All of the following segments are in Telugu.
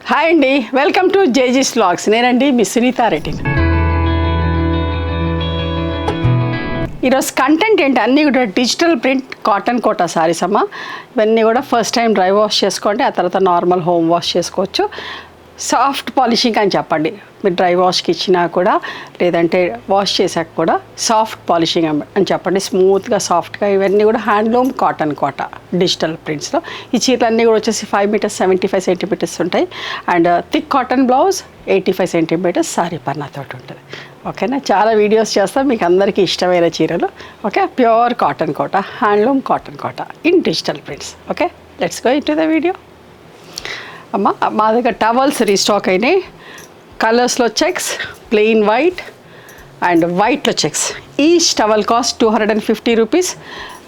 హాయ్ అండి, వెల్కమ్ టు జేజీస్ వ్లాగ్స్. నేనండి మీ సునీతారెడ్డి. ఈరోజు కంటెంట్ ఏంటి, అన్నీ కూడా digital print cotton Kota saris అమ్మ. ఇవన్నీ కూడా ఫస్ట్ టైం డ్రై వాష్ చేసుకోండి, ఆ తర్వాత నార్మల్ హోమ్ వాష్ చేసుకోవచ్చు. సాఫ్ట్ పాలిషింగ్ అని చెప్పండి, మీరు డ్రై వాష్కి ఇచ్చినా కూడా లేదంటే వాష్ చేసాక కూడా సాఫ్ట్ పాలిషింగ్ అని చెప్పండి. స్మూత్గా సాఫ్ట్గా ఇవన్నీ కూడా హ్యాండ్లూమ్ కాటన్ కోట డిజిటల్ ప్రింట్స్లో. ఈ చీరలన్నీ కూడా వచ్చేసి 5 మీటర్స్ 75 సెంటీమీటర్స్ ఉంటాయి. And thick cotton blouse 85 centimetres sari పన్నాతోటి ఉంటుంది. ఓకేనా, చాలా వీడియోస్ చేస్తాం మీకు అందరికీ ఇష్టమైన చీరలు. Okay, pure cotton Kota, handloom cotton Kota in digital prints. Okay, let's go into the video. అమ్మ, మా దగ్గర టవల్స్ రీస్టాక్ అయినాయి. కలర్స్లో చెక్స్, ప్లెయిన్ వైట్ అండ్ వైట్లో checks. Each towel cost 250 rupees.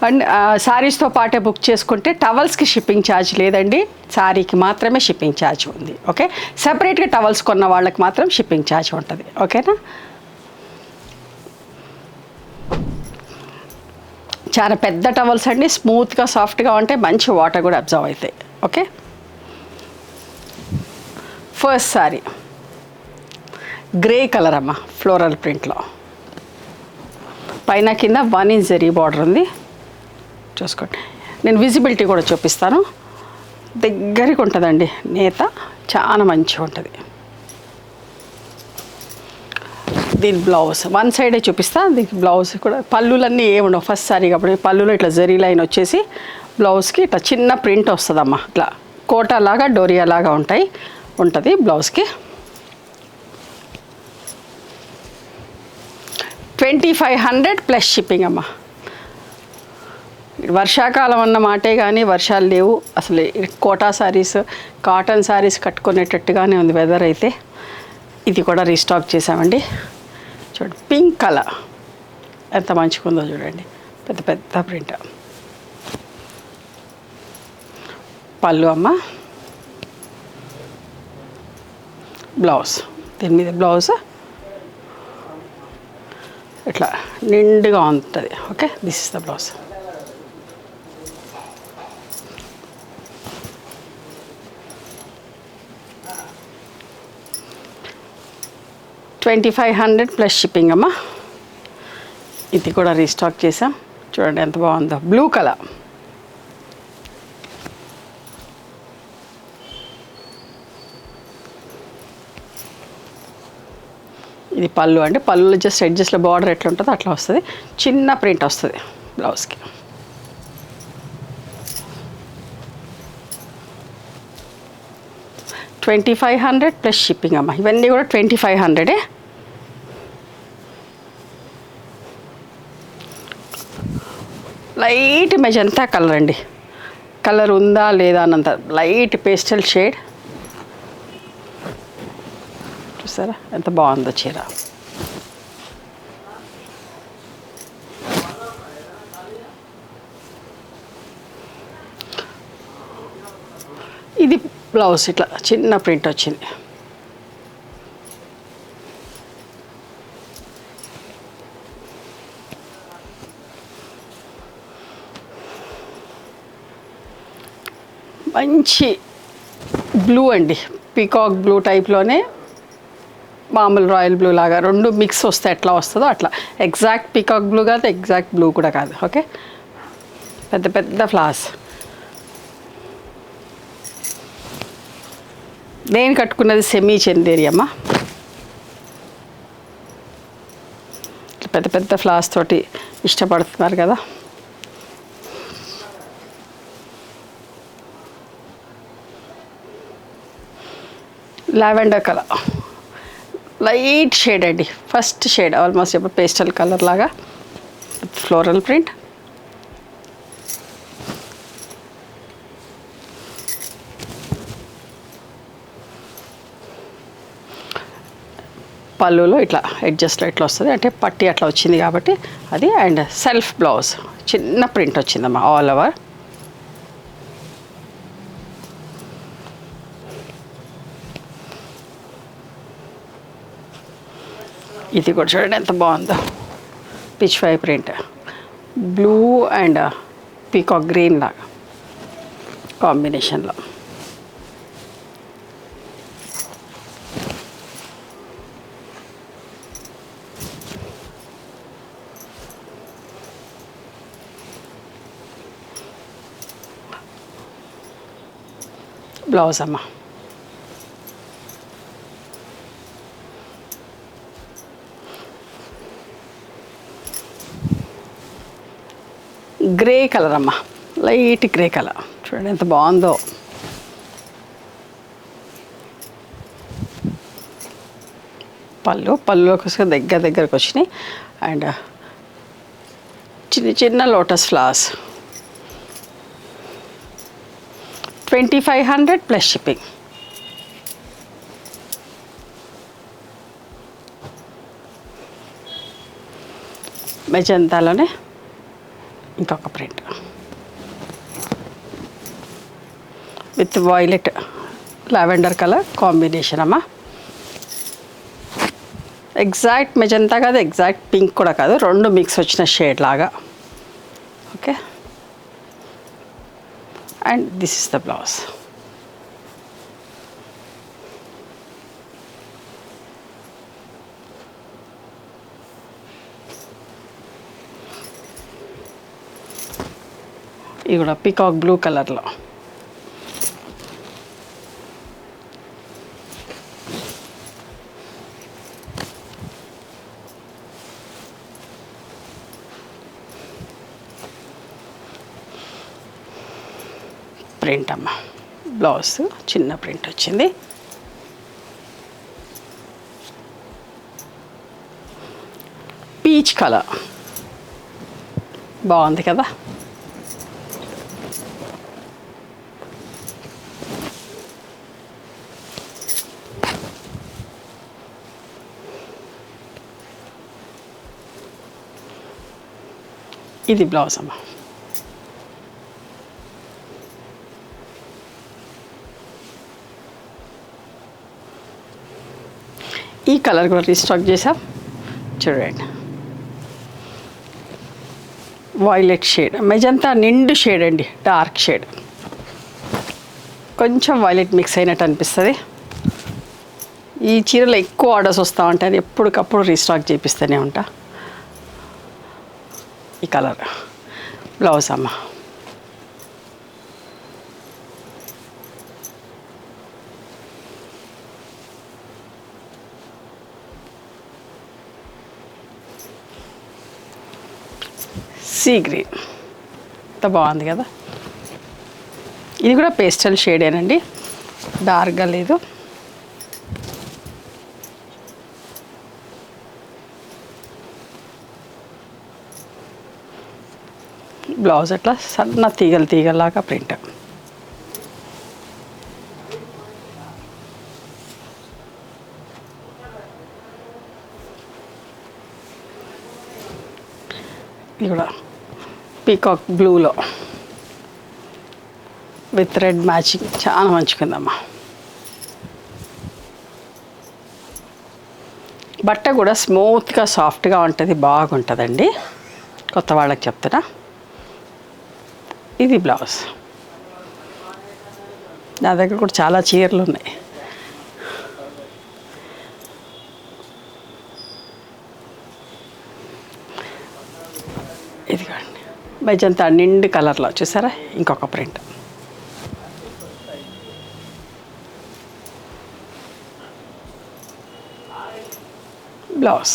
And శారీస్తో పాటే బుక్ చేసుకుంటే టవల్స్కి షిప్పింగ్ ఛార్జ్ లేదండి, శారీకి మాత్రమే షిప్పింగ్ ఛార్జ్ ఉంది. ఓకే, సెపరేట్గా టవల్స్ కొన్న వాళ్ళకి మాత్రం షిప్పింగ్ ఛార్జ్ ఉంటుంది. ఓకేనా, చాలా పెద్ద టవల్స్ అండి, స్మూత్గా సాఫ్ట్గా ఉంటాయి, మంచి వాటర్ కూడా అబ్జర్వ్ అవుతాయి. Okay, first sorry grey colour అమ్మ, ఫ్లోరల్ ప్రింట్లో పైన కింద 1 ఇంచ్ జరీ బార్డర్ ఉంది. చూసుకోండి, నేను విజిబిలిటీ కూడా చూపిస్తాను. దగ్గరికి ఉంటుందండి నేత, చాలా మంచిగా ఉంటుంది. దీని బ్లౌజ్ వన్ సైడే చూపిస్తా. దీనికి బ్లౌజ్ కూడా పళ్ళులన్నీ ఏముండవు, ఫస్ట్ సారీ కాబట్టి పళ్ళులో ఇట్లా జరీ లైన్ వచ్చేసి బ్లౌజ్కి ఇట్లా చిన్న ప్రింట్ వస్తుందమ్మా. ఇట్లా కోటా లాగా డోరియా లాగా ఉంటుంది బ్లౌజ్కి. 2500 ప్లస్ షిప్పింగ్ అమ్మ. వర్షాకాలం అన్న మాటే కానీ వర్షాలు లేవు అసలు. కోటా శారీస్, కాటన్ శారీస్ కట్టుకునేటట్టుగానే ఉంది వెదర్ అయితే. ఇది కూడా రీస్టాక్ చేసామండి. చూడండి, పింక్ కలర్ ఎంత మంచిగా ఉందో చూడండి, పెద్ద పెద్ద ప్రింట్. పళ్ళు అమ్మ, బ్లౌజ్ దీని మీద బ్లౌజ్ ఇట్లా నిండుగా ఉంటుంది. Okay, this is the blouse. $2500 plus shipping అమ్మ. ఇది కూడా రీస్టాక్ చేసాం. చూడండి ఎంత బాగుందో, బ్లూ కలర్. ఇది పళ్ళు అంటే పళ్ళులో జస్ట్ ఎడ్జస్ట్లో బార్డర్ ఎట్లా ఉంటుందో అట్లా వస్తుంది, చిన్న ప్రింట్ వస్తుంది బ్లౌజ్కి. $2500 ప్లస్ షిప్పింగ్ అమ్మ. ఇవన్నీ కూడా 2500. లైట్ మెజంతా కలర్ అండి, కలర్ ఉందా లేదా అన్నంత లైట్ పేస్టల్ షేడ్. చూసారా ఎంత బాగుందో చీర. ఇది బ్లౌజ్ ఇట్లా చిన్న ప్రింట్ వచ్చింది. మంచి బ్లూ అండి, పీకాక్ బ్లూ టైప్లోనే మామూలు రాయల్ బ్లూ లాగా రెండు మిక్స్ వస్తే ఎట్లా వస్తుందో అట్లా. ఎగ్జాక్ట్ పీకాక్ బ్లూ కాదు, ఎగ్జాక్ట్ బ్లూ కూడా కాదు. ఓకే, పెద్ద పెద్ద ఫ్లవర్స్. నేను కట్టుకున్నది సెమీ చందేరి అమ్మ. పెద్ద పెద్ద ఫ్లవర్స్ తోటి ఇష్టపడుతున్నారు కదా. లావెండర్ కలర్, లైట్ షేడ్ అండి, ఫస్ట్ షేడ్ ఆల్మోస్ట్ ఇప్పుడు పేస్టల్ కలర్ లాగా ఫ్లోరల్ ప్రింట్. పళ్ళులో ఇట్లా అడ్జస్ట్లో ఇట్లా వస్తుంది, అంటే పట్టి అట్లా వచ్చింది కాబట్టి అది. అండ్ సెల్ఫ్ బ్లౌజ్ చిన్న ప్రింట్ వచ్చిందమ్మా ఆల్ ఓవర్. ఇది కూడా చూడండి ఎంత బాగుందో, Pichwai print, blue and peacock green లాగా కాంబినేషన్లో. బ్లౌజ్ అమ్మ. గ్రే కలర్ అమ్మ, లైట్ గ్రే కలర్. చూడండి ఎంత బాగుందో. పళ్ళుకి దగ్గరకు వచ్చినాయి. అండ్ చిన్న చిన్న లోటస్ ఫ్లవర్స్. 2500 plus shipping. మెజంతాలోనే ఇంకొక print with violet lavender colour combination అమ్మ. ఎగ్జాక్ట్ మెజంతా కాదు, ఎగ్జాక్ట్ పింక్ కూడా కాదు, రెండు మిక్స్ వచ్చిన షేడ్ లాగా. Okay, and this is the blouse. ఇది కూడా పీకాక్ బ్లూ కలర్లో. ప్రింట్ అమ్మ, బ్లౌజ్ చిన్న ప్రింట్ వచ్చింది. పీచ్ కలర్ బాగుంది కదా. ఇది బ్లౌజ్ అమ్మ. ఈ కలర్ కూడా రీస్టాక్ చేసాం. చూడండి, వైలెట్ షేడ్, మెజంతా నిండు షేడ్ అండి, డార్క్ షేడ్. కొంచెం వైలెట్ మిక్స్ అయినట్టు అనిపిస్తుంది. ఈ చీరలో ఎక్కువ ఆర్డర్స్ వస్తూ ఉంటాయి, అది ఎప్పటికప్పుడు రీస్టాక్ చేపిస్తూనే ఉంటా. ఈ కలర్ బ్లౌజ్ అమ్మ. సీ గ్రీన్ ఎంత బాగుంది కదా. ఇది కూడా పేస్టల్ షేడేనండి, డార్క్గా లేదు. బ్లౌజ్ అట్లా సన్న తీగలాగా ప్రింట్. ఇది కూడా పీకాక్ బ్లూలో విత్ రెడ్ మ్యాచింగ్, చాలా మంచిగుందమ్మా. బట్ట కూడా స్మూత్గా సాఫ్ట్గా ఉంటుంది, బాగుంటుందండి. కొత్త వాళ్ళకి చెప్తున్నా. ఇది బ్లౌజ్. నా దగ్గర కూడా చాలా చీరలు ఉన్నాయి. ఇదిగోండి, మెజంతా నిండు కలర్లో చూసారా, ఇంకొక ప్రింట్. బ్లౌజ్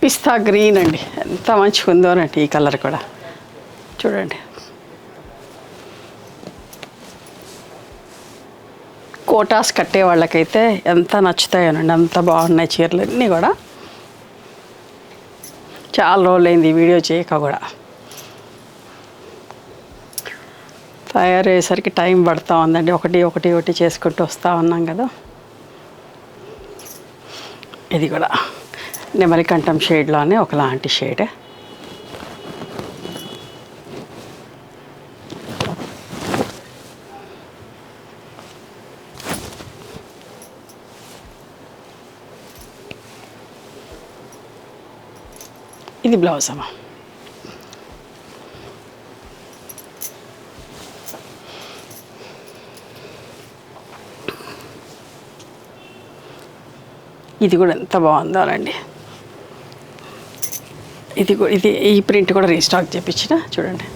పిస్తా గ్రీన్ అండి, ఎంత మంచిగా ఉందోనండి ఈ కలర్ కూడా. చూడండి, కోటాస్ కట్టే వాళ్ళకైతే ఎంత నచ్చుతాయోనండి, అంత బాగున్నాయి చీరలు అన్నీ కూడా. చాలా రోజులైంది ఈ వీడియో చేయక కూడా. తయారయ్యేసరికి టైం పడుతూ ఉందండి, ఒకటి చేసుకుంటూ వస్తూ ఉన్నాం కదా. ఇది కూడా నెమలికంఠం షేడ్లోనే ఒకలాంటి షేడే. ఇది బ్లౌజ్ అమ్మా. ఇది కూడా ఎంత బాగుందోనండి. ఇది ఈ ప్రింట్ కూడా రీస్టాక్ చేయించిన చూడండి.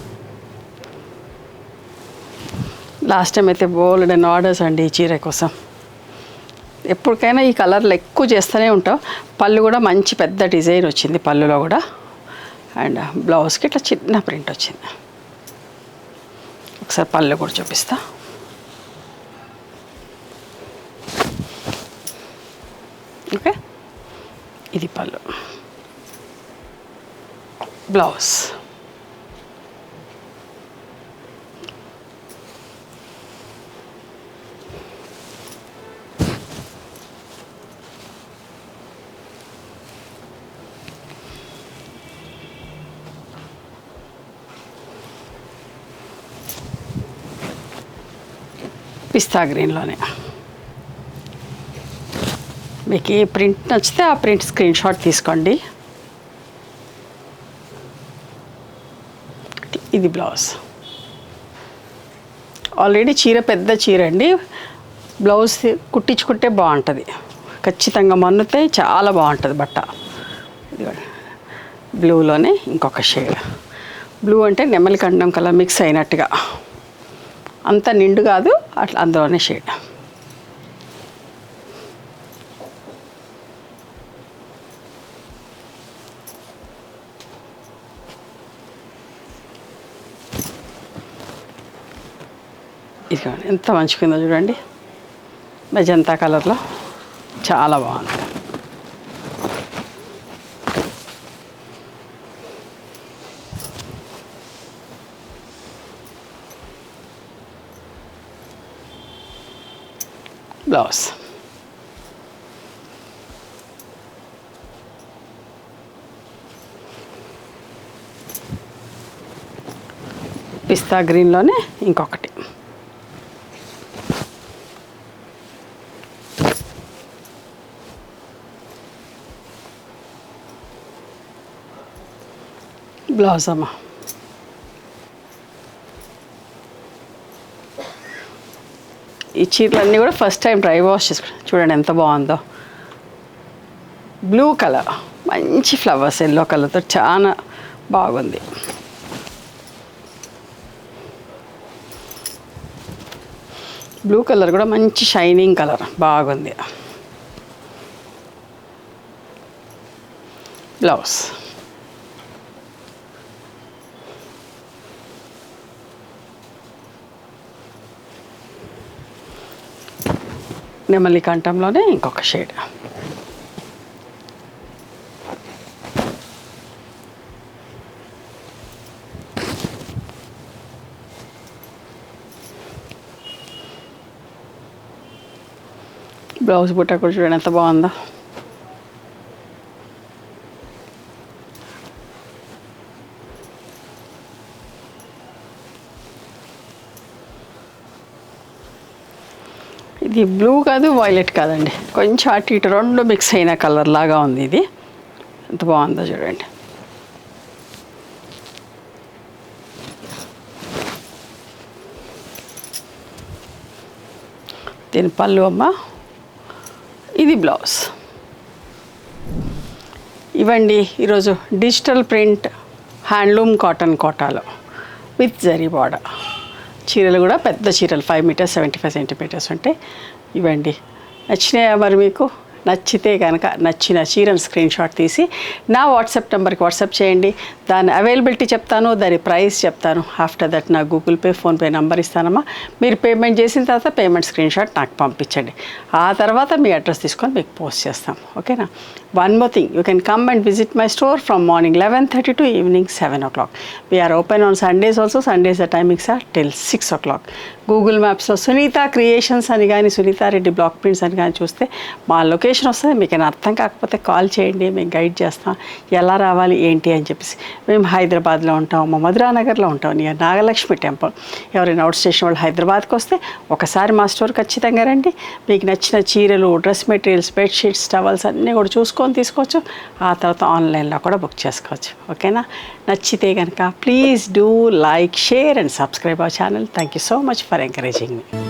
లాస్ట్ టైం అయితే బోల్డ్ అండ్ ఆర్డర్స్ అండి ఈ చీర కోసం. ఎప్పటికైనా ఈ కలర్లు ఎక్కువ చేస్తూనే ఉంటాం. పళ్ళు కూడా మంచి పెద్ద డిజైన్ వచ్చింది పళ్ళులో కూడా. అండ్ బ్లౌజ్కి ఇట్లా చిన్న ప్రింట్ వచ్చింది. ఒకసారి పళ్ళు కూడా చూపిస్తా. ఓకే, ఇది పళ్ళు, బ్లౌజ్. పిస్తా గ్రీన్లోనే. మీకు ఏ ప్రింట్ నచ్చితే ఆ ప్రింట్ స్క్రీన్ షాట్ తీసుకోండి. ఇది బ్లౌజ్. ఆల్రెడీ చీర పెద్ద చీర అండి. బ్లౌజ్ కుట్టించుకుంటే బాగుంటుంది, ఖచ్చితంగా మన్నుతే చాలా బాగుంటుంది బట్ట. ఇది బ్లూలోనే ఇంకొక షేడ్. బ్లూ అంటే నెమలి కండం కలర్ మిక్స్ అయినట్టుగా, అంత నిండు కాదు అట్లా, అందులోనే షేడ్. ఇది ఎంత మంచిగా ఉందో చూడండి, మెజంతా కలర్లో చాలా బాగుంది. బ్లౌజ్. పిస్తా గ్రీన్లోనే ఇంకొకటి. బ్లౌజ్ అమ్మా. ఈ చీరలన్నీ కూడా ఫస్ట్ టైం డ్రై వాష్ చేసుకున్నాను. చూడండి ఎంత బాగుందో. బ్లూ కలర్, మంచి ఫ్లవర్స్ ఎల్లో కలర్తో చాలా బాగుంది. బ్లూ కలర్ కూడా మంచి షైనింగ్ కలర్ బాగుంది. బ్లౌజ్. నెమలి కంఠంలోనే ఇంకొక షేడ్. బ్లౌజ్ బుట్ట కూడా చూడండి ఎంత బాగుందో. ఇది బ్లూ కాదు వైలెట్ కాదండి, కొంచెం అటు ఇటు రెండు మిక్స్ అయిన కలర్ లాగా ఉంది. ఇది ఎంత బాగుందో చూడండి. దీని పళ్ళు అమ్మ. ఇది బ్లౌజ్. ఇవ్వండి ఈరోజు డిజిటల్ ప్రింట్ హ్యాండ్లూమ్ కాటన్ కోటాలో విత్ జరీ బార్డర్ చీరలు కూడా పెద్ద చీరలు 5 మీటర్స్ 75 సెంటీమీటర్స్ ఉంటాయి. ఇవ్వండి. నచ్చినాయా మరి మీకు? నచ్చితే కనుక నచ్చిన చీరను స్క్రీన్ షాట్ తీసి నా వాట్సాప్ నెంబర్కి వాట్సాప్ చేయండి. దాని అవైలబిలిటీ చెప్తాను, దాని ప్రైస్ చెప్తాను. ఆఫ్టర్ దట్ నా గూగుల్ పే ఫోన్పే నెంబర్ ఇస్తానమ్మా. మీరు పేమెంట్ చేసిన తర్వాత పేమెంట్ స్క్రీన్ షాట్ నాకు పంపించండి. ఆ తర్వాత మీ అడ్రస్ తీసుకొని మీకు పోస్ట్ చేస్తాం. ఓకేనా? One more thing, you can come and visit my store from morning 11:30 to evening 7 o'clock. We are open on Sundays also. Sundays the timings are till 6 o'clock. Google మ్యాప్స్లో Sunitha creations అని కానీ సునీతారెడ్డి బ్లాక్ ప్రింట్స్ అని కానీ చూస్తే మా లొకేషన్ వస్తుంది. మీకు ఏమైనా అర్థం కాకపోతే కాల్ చేయండి, మేము గైడ్ చేస్తాం ఎలా రావాలి ఏంటి అని చెప్పేసి. మేము హైదరాబాద్లో ఉంటాం, మధురానగర్లో ఉంటాం, నియర్ నాగలక్ష్మి టెంపుల్. ఎవరైనా అవుట్ స్టేషన్ వాళ్ళు హైదరాబాద్కి వస్తే ఒకసారి మా స్టోర్ ఖచ్చితంగా రండి. మీకు నచ్చిన చీరలు, డ్రెస్ మెటీరియల్స్, బెడ్షీట్స్, టవల్స్ అన్నీ కూడా చూసుకొని తీసుకోవచ్చు. ఆ తర్వాత ఆన్లైన్లో కూడా బుక్ చేసుకోవచ్చు. ఓకేనా? నచ్చితే కనుక please do like, share and subscribe our channel. Thank you so much for encouraging me.